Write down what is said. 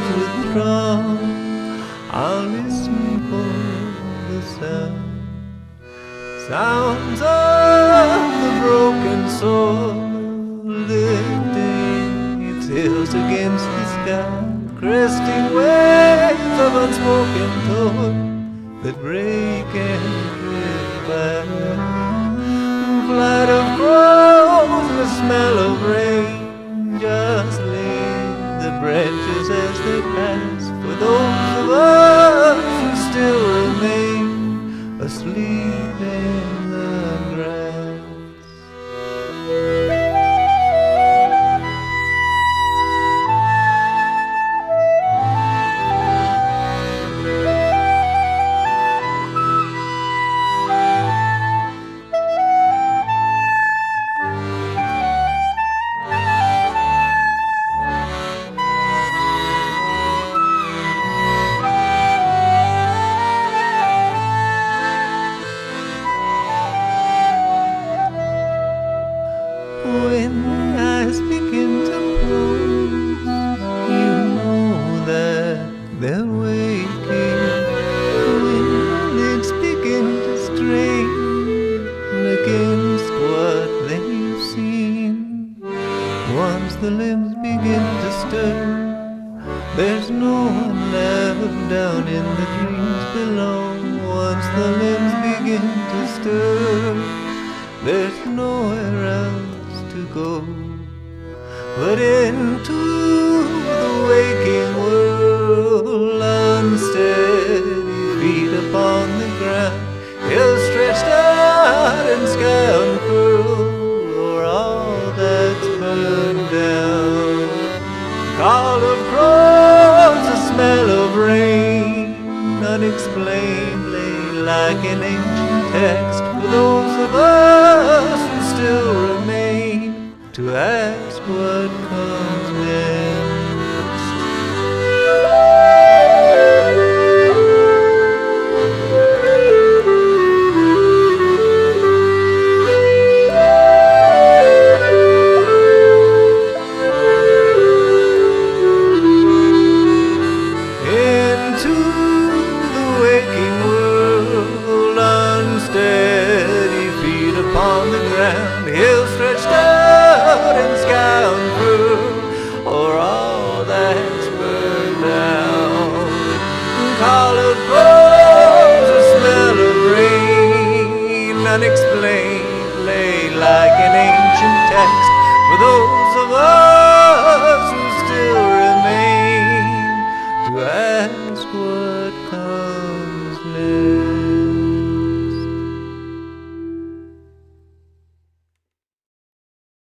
winds withdraw, I'll listen for the sounds of the broken soul lifting its heels against the sky, cresting waves of unspoken thought that break and drift by. Flight of crows and the smell of rain just leave the branches as they pass. For those of us who still remain asleep in the grass. When the eyes begin to close, you know that they're waking. When the lids begin to strain against what they've seen, once the limbs begin to stir, there's no one left down in the dreams below. Once the limbs begin to stir, there's nowhere else to go but into the waking world. Unsteady feet upon the ground, hills stretched out and sky unfurled, or all that's burned down. Call of crows, the smell of rain, unexplained lay like an ancient text for those of us who still remain to ask what comes next. Into the waking world, unsteady feet upon the ground, hills stretched out and sky unfurled, or all that's burned down. Call of crows, the smell of rain, unexplained lay like an ancient text for those of us who still remain to ask what comes